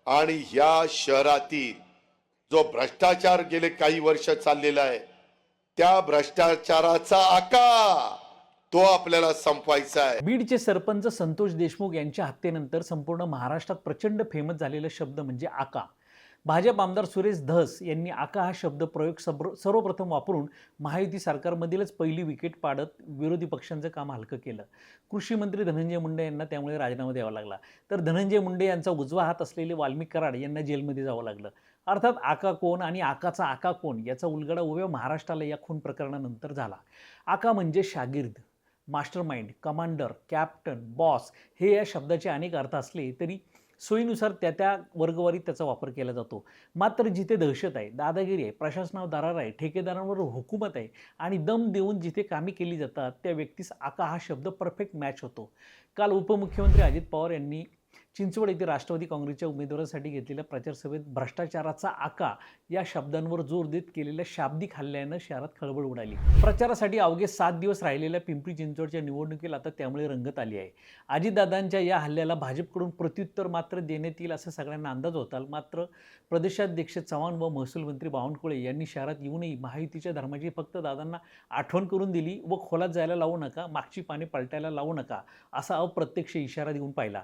आणि या शहरातील जो भ्रष्टाचार गेले काही वर्ष चाललेला आहे त्या भ्रष्टाचाराचा आका तो आपल्याला संपवायचा आहे। बीडचे सरपंच संतोष देशमुख यांच्या हत्येनंतर संपूर्ण महाराष्ट्रात प्रचंड फेमस झालेला शब्द म्हणजे आका। भाजप आमदार सुरेश धस यांनी आका हा शब्द प्रयोग सर्वप्रथम वापरून महायुती सरकारमधीलच पहिली विकेट पाडत विरोधी पक्षांचं काम हलकं केलं। कृषी मंत्री धनंजय मुंडे यांना त्यामुळे राजीनामा द्यावा लागला, तर धनंजय मुंडे यांचा उजवा हात असलेले वाल्मिक कराड यांना जेलमध्ये जावं लागलं। अर्थात आका कोण आणि आकाचा आका कोण याचा उलगडा उभ्या महाराष्ट्राला या खून प्रकरणानंतर झाला। आका म्हणजे शागिर्द, मास्टरमाइंड, कमांडर, कॅप्टन, बॉस हे या शब्दाचे अनेक अर्थ असले तरी सोयीनुसार त्या वर्गवारीत त्याचा वापर केला जातो। मात्र जिथे दहशत आहे, दादागिरी आहे, प्रशासनावर दरार आहे, ठेकेदारांवर हुकूमत आहे आणि दम देऊन जिथे कामे केली जातात त्या व्यक्तीस आका हा शब्द परफेक्ट मॅच होतो। काल उपमुख्यमंत्री अजित पवार यांनी चिंचवड येथे राष्ट्रवादी काँग्रेसच्या उमेदवारांसाठी घेतलेल्या प्रचारसभेत भ्रष्टाचाराचा आका या शब्दांवर जोर देत केलेल्या शाब्दिक हल्ल्यानं शहरात खळबळ उडाली। प्रचारासाठी अवघे 7 दिवस राहिलेल्या पिंपरी चिंचवडच्या निवडणुकीला आता त्यामुळे रंगत आली आहे। अजितदादांच्या या हल्ल्याला भाजपकडून प्रत्युत्तर मात्र देण्यात येईल असा सगळ्यांना अंदाज होता। मात्र प्रदेशाध्यक्ष चव्हाण व महसूल मंत्री बावनकुळे यांनी शहरात येऊनही महायुतीच्या धर्माची फक्त दादांना आठवण करून दिली व खोलात जायला लावू नका, मागची पाने पलटायला लावू नका असा अप्रत्यक्ष इशारा देऊन पाहिला।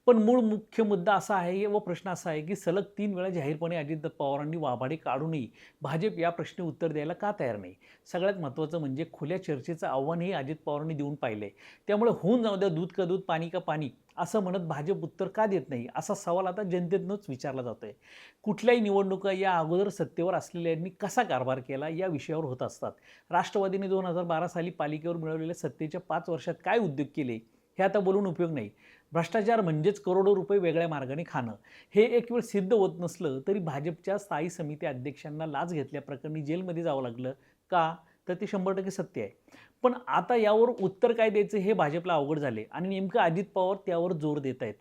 पण मूळ मुख्य मुद्दा असा आहे व प्रश्न असा आहे की सलग 3 वेळा जाहीरपणे अजित पवारांनी वाभाडे काढूनही भाजप या प्रश्नी उत्तर द्यायला का तयार नाही। सगळ्यात महत्त्वाचं म्हणजे खुल्या चर्चेचं आव्हानही अजित पवारांनी देऊन पाहिले। त्यामुळे होऊन जाऊ द्या दूध का दूध पाणी का पाणी असं म्हणत भाजप उत्तर का देत नाही असा सवाल आता जनतेतूनच विचारला जातोय। कुठल्याही निवडणुका या अगोदर सत्तेवर असलेल्यांनी कसा कारभार केला या विषयावर होत असतात। राष्ट्रवादीने 2012 साली पालिकेवर मिळवलेल्या सत्तेच्या 5 वर्षात काय उद्योग केले हे आता बोलून उपयोग नाही। भ्रष्टाचार म्हणजेच करोडो रुपये वेगळ्या मार्गाने खाणं हे एक वेळ सिद्ध होत नसलं तरी भाजपच्या स्थायी समिती अध्यक्षांना लाच घेतल्याप्रकरणी जेलमध्ये जावं लागलं का, तर ते 100% सत्य आहे। पण आता यावर उत्तर काय द्यायचं हे भाजपला अवघड झाले आणि नेमकं अजित पवार त्यावर जोर देत आहेत।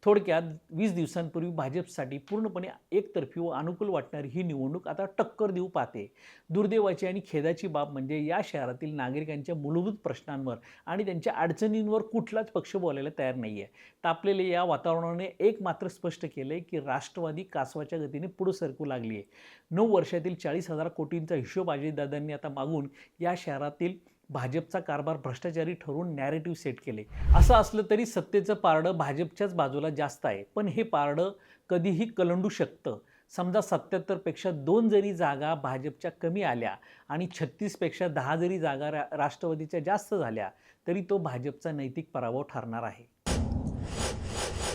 थोडक्यात 20 दिवसांपूर्वी भाजपसाठी पूर्णपणे एकतर्फी व अनुकूल वाटणारी ही निवडणूक आता टक्कर देऊ पाहते। दुर्दैवाची आणि खेदाची बाब म्हणजे या शहरातील नागरिकांच्या मूलभूत प्रश्नांवर आणि त्यांच्या अडचणींवर कुठलाच पक्ष बोलायला तयार नाही आहे। तापलेले या वातावरणाने एक मात्र स्पष्ट केले की राष्ट्रवादी कासवाच्या गतीने पुढे सरकू लागली आहे। 9 वर्षातील 40,000 कोटींचा हिशोब अजितदादांनी आता मागून या शहरातील भाजपचा कारभार भ्रष्टाचारी ठरवून नॅरेटिव्ह सेट केले। असं असलं तरी सत्तेचं पारडं भाजपच्याच बाजूला जास्त आहे, पण हे पारडं कधीही कलंडू शकतं। समजा 77 पेक्षा 2 जरी जागा भाजपच्या कमी आल्या आणि 36 पेक्षा 10 जरी जागा राष्ट्रवादीच्या जास्त झाल्या तरी तो भाजपचा नैतिक पराभव ठरणार आहे।